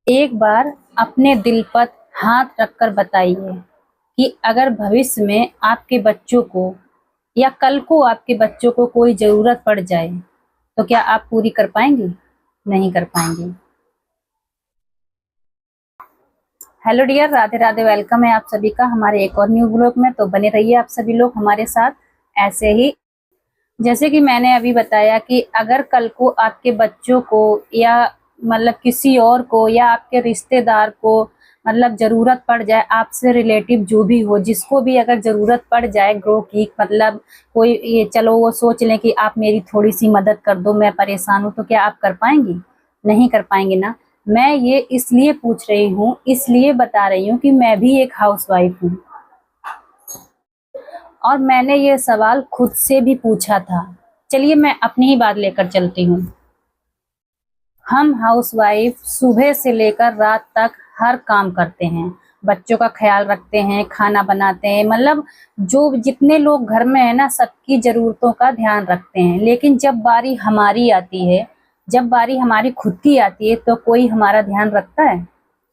एक बार अपने दिल पर हाथ रखकर बताइए कि अगर भविष्य में आपके बच्चों को या कल को आपके बच्चों को कोई ज़रूरत पड़ जाए, तो क्या आप पूरी कर पाएँगी? नहीं कर पाएँगी। Hello dear, Radhe Radhe. Welcome है आप सभी का हमारे एक और न्यू ब्लॉग में। तो बने रहिए आप सभी लोग हमारे साथ ऐसे ही। जैसे कि मैंने अभी बताया कि अगर कल को आपके बच्चों को या मतलब किसी और को या आपके रिश्तेदार को मतलब ज़रूरत पड़ जाए, आपसे रिलेटिव जो भी हो, जिसको भी अगर ज़रूरत पड़ जाए ग्रो की, मतलब कोई ये चलो वो सोच लें कि आप मेरी थोड़ी सी मदद कर दो, मैं परेशान हूँ, तो क्या आप कर पाएंगी? नहीं कर पाएंगे ना। मैं ये इसलिए पूछ रही हूँ, इसलिए बता रही हूँ कि मैं भी एक हाउसवाइफ हूँ और मैंने ये सवाल खुद से भी पूछा था। चलिए मैं अपनी ही बात लेकर चलती हूँ। हम हाउसवाइफ सुबह से लेकर रात तक हर काम करते हैं, बच्चों का ख्याल रखते हैं, खाना बनाते हैं, मतलब जो जितने लोग घर में है ना, सबकी ज़रूरतों का ध्यान रखते हैं। लेकिन जब बारी हमारी आती है, जब बारी हमारी खुद की आती है, तो कोई हमारा ध्यान रखता है?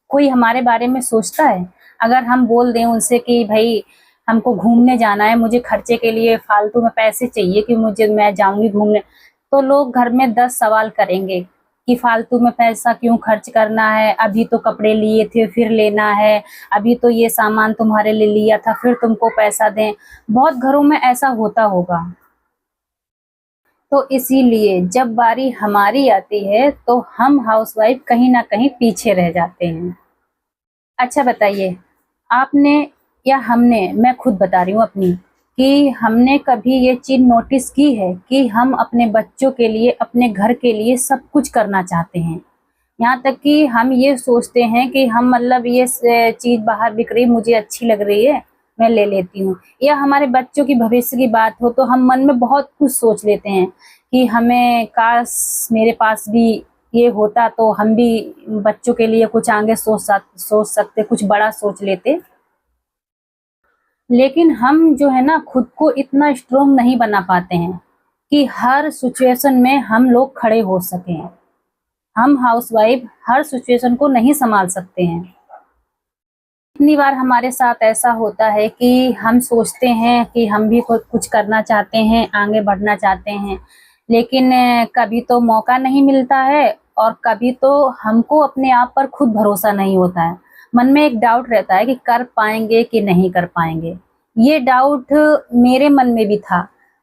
कोई हमारे बारे में सोचता है? अगर हम बोल दें उनसे कि भाई हमको घूमने जाना है, मुझे खर्चे के लिए फालतू में पैसे चाहिए कि मैं जाऊंगी घूमने, तो लोग घर में 10 सवाल करेंगे कि फालतू में पैसा क्यों खर्च करना है, अभी तो कपड़े लिए थे फिर लेना है, अभी तो ये सामान तुम्हारे लिए लिया था फिर तुमको पैसा दें। बहुत घरों में ऐसा होता होगा। तो इसीलिए जब बारी हमारी आती है तो हम हाउसवाइफ कहीं ना कहीं पीछे रह जाते हैं। अच्छा बताइए, आपने या हमने, मैं खुद बता रही हूँ अपनी, कि हमने कभी ये चीज़ नोटिस की है कि हम अपने बच्चों के लिए, अपने घर के लिए सब कुछ करना चाहते हैं। यहाँ तक कि हम ये सोचते हैं कि हम मतलब ये चीज़ बाहर बिक रही, मुझे अच्छी लग रही है, मैं ले लेती हूँ। या हमारे बच्चों की भविष्य की बात हो तो हम मन में बहुत कुछ सोच लेते हैं कि हमें काश मेरे पास भी ये होता तो हम भी बच्चों के लिए कुछ आगे सोच सकते, कुछ बड़ा सोच लेते। लेकिन हम जो है ना, खुद को इतना स्ट्रोंग नहीं बना पाते हैं कि हर सिचुएशन में हम लोग खड़े हो सकें। हम हाउसवाइफ हर सिचुएशन को नहीं संभाल सकते हैं। कितनी बार हमारे साथ ऐसा होता है कि हम सोचते हैं कि हम भी कुछ करना चाहते हैं, आगे बढ़ना चाहते हैं, लेकिन कभी तो मौका नहीं मिलता है और कभी तो हमको अपने आप पर खुद भरोसा नहीं होता है। मन में एक डाउट रहता है कि कर पाएंगे कि नहीं कर पाएंगे। ये डाउट मेरे मन में भी था।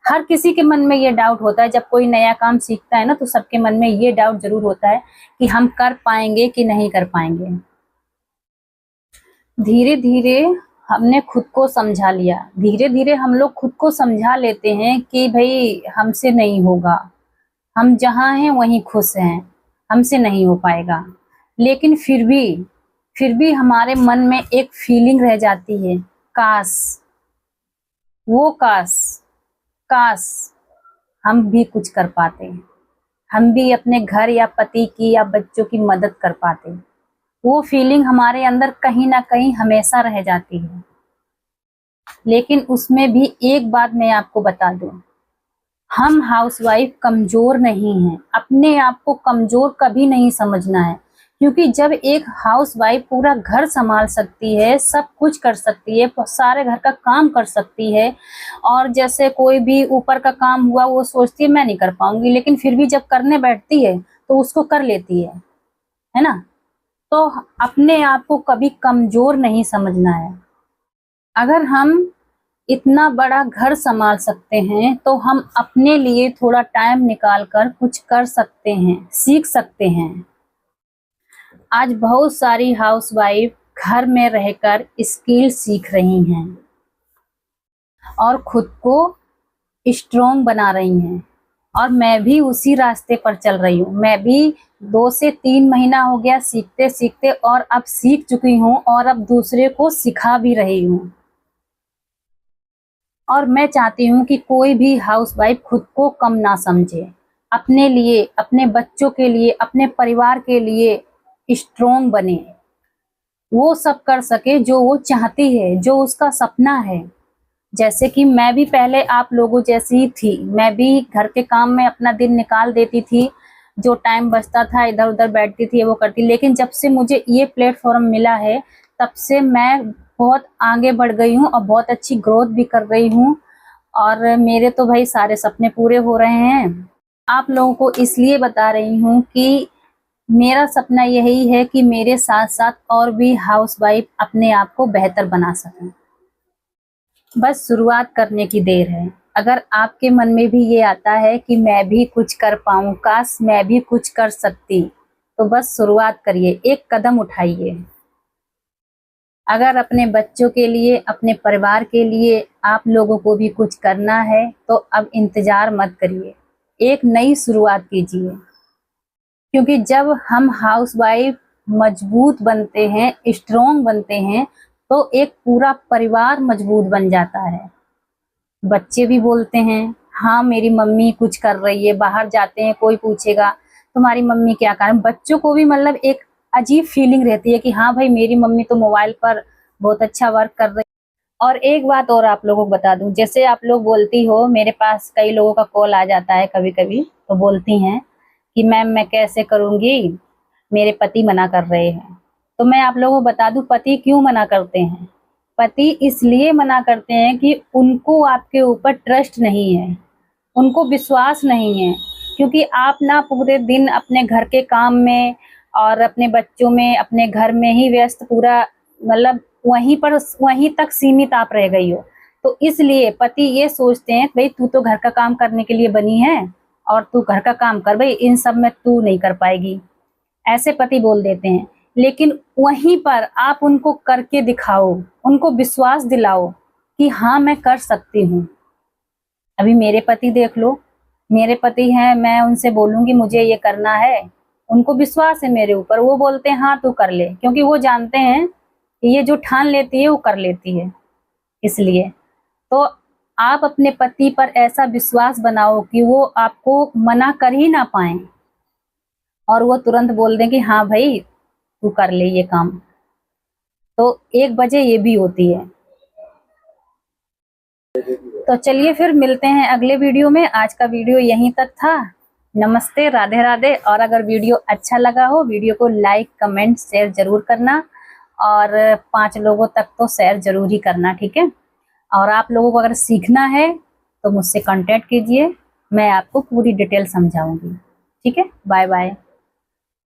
हर किसी के मन में ये डाउट होता है। जब कोई नया काम सीखता है ना, तो सबके मन में ये डाउट जरूर होता है कि हम कर पाएंगे कि नहीं कर पाएंगे। धीरे धीरे हमने खुद को समझा लिया। धीरे धीरे हम लोग खुद को समझा लेते हैं कि भाई हमसे नहीं होगा, हम जहाँ हैं वहीं खुश हैं, हमसे नहीं हो पाएगा। लेकिन फिर भी हमारे मन में एक फीलिंग रह जाती है, काश, वो काश, काश हम भी कुछ कर पाते, हम भी अपने घर या पति की या बच्चों की मदद कर पाते। वो फीलिंग हमारे अंदर कहीं ना कहीं हमेशा रह जाती है। लेकिन उसमें भी एक बात मैं आपको बता दूं, हम हाउसवाइफ कमजोर नहीं हैं। अपने आप को कमजोर कभी नहीं समझना है, क्योंकि जब एक हाउसवाइफ पूरा घर संभाल सकती है, सब कुछ कर सकती है, सारे घर का काम कर सकती है, और जैसे कोई भी ऊपर का काम हुआ वो सोचती है मैं नहीं कर पाऊंगी, लेकिन फिर भी जब करने बैठती है तो उसको कर लेती है ना। तो अपने आप को कभी कमजोर नहीं समझना है। अगर हम इतना बड़ा घर संभाल सकते हैं तो हम अपने लिए थोड़ा टाइम निकाल कर कुछ कर सकते हैं, सीख सकते हैं। आज बहुत सारी हाउसवाइफ घर में रहकर स्किल सीख रही हैं और खुद को स्ट्रोंग बना रही हैं, और मैं भी उसी रास्ते पर चल रही हूँ। मैं भी 2 से 3 महीना हो गया सीखते सीखते, और अब सीख चुकी हूँ और अब दूसरे को सिखा भी रही हूँ। और मैं चाहती हूँ कि कोई भी हाउसवाइफ खुद को कम ना समझे, अपने लिए, अपने बच्चों के लिए, अपने परिवार के लिए स्ट्रोंग बने, वो सब कर सके जो वो चाहती है, जो उसका सपना है। जैसे कि मैं भी पहले आप लोगों जैसी ही थी, मैं भी घर के काम में अपना दिन निकाल देती थी, जो टाइम बचता था इधर उधर बैठती थी, वो करती। लेकिन जब से मुझे ये प्लेटफॉर्म मिला है तब से मैं बहुत आगे बढ़ गई हूँ और बहुत अच्छी ग्रोथ भी कर रही हूँ, और मेरे तो भाई सारे सपने पूरे हो रहे हैं। आप लोगों को इसलिए बता रही हूँ कि मेरा सपना यही है कि मेरे साथ साथ और भी हाउसवाइफ अपने आप को बेहतर बना सकें। बस शुरुआत करने की देर है। अगर आपके मन में भी ये आता है कि मैं भी कुछ कर पाऊँ, काश मैं भी कुछ कर सकती, तो बस शुरुआत करिए, एक कदम उठाइए। अगर अपने बच्चों के लिए, अपने परिवार के लिए आप लोगों को भी कुछ करना है तो अब इंतजार मत करिए, एक नई शुरुआत कीजिए। क्योंकि जब हम हाउसवाइफ मजबूत बनते हैं, स्ट्रॉन्ग बनते हैं, तो एक पूरा परिवार मजबूत बन जाता है। बच्चे भी बोलते हैं, हाँ मेरी मम्मी कुछ कर रही है। बाहर जाते हैं कोई पूछेगा तुम्हारी मम्मी क्या कर रही है, बच्चों को भी मतलब एक अजीब फीलिंग रहती है कि हाँ भाई मेरी मम्मी तो मोबाइल पर बहुत अच्छा वर्क कर रही है। और एक बात और आप लोगों को बता दूं, जैसे आप लोग बोलती हो, मेरे पास कई लोगों का कॉल आ जाता है कभी कभी, तो बोलती हैं कि मैम मैं कैसे करूंगी, मेरे पति मना कर रहे हैं। तो मैं आप लोगों को बता दूं पति क्यों मना करते हैं। पति इसलिए मना करते हैं कि उनको आपके ऊपर ट्रस्ट नहीं है, उनको विश्वास नहीं है। क्योंकि आप ना पूरे दिन अपने घर के काम में और अपने बच्चों में, अपने घर में ही व्यस्त, पूरा मतलब वहीं तक सीमित आप रह गई हो। तो इसलिए पति ये सोचते हैं भाई तू तो घर का काम करने के लिए बनी है और तू घर का काम कर, भाई इन सब में तू नहीं कर पाएगी, ऐसे पति बोल देते हैं। लेकिन वहीं पर आप उनको करके दिखाओ, उनको विश्वास दिलाओ कि हाँ मैं कर सकती हूँ। अभी मेरे पति देख लो, मेरे पति हैं, मैं उनसे बोलूंगी मुझे ये करना है, उनको विश्वास है मेरे ऊपर, वो बोलते हैं हाँ तू कर ले, क्योंकि वो जानते हैं कि ये जो ठान लेती है वो कर लेती है। इसलिए तो आप अपने पति पर ऐसा विश्वास बनाओ कि वो आपको मना कर ही ना पाए और वो तुरंत बोल दें कि हाँ भाई तू कर ले ये काम। तो एक वजह ये भी होती है। तो चलिए फिर मिलते हैं अगले वीडियो में। आज का वीडियो यहीं तक था। नमस्ते, राधे राधे। और अगर वीडियो अच्छा लगा हो, वीडियो को लाइक कमेंट शेयर जरूर करना, और 5 लोगों तक तो शेयर जरूर ही करना, ठीक है। और आप लोगों को अगर सीखना है तो मुझसे कांटेक्ट कीजिए, मैं आपको पूरी डिटेल समझाऊंगी, ठीक है। Bye bye.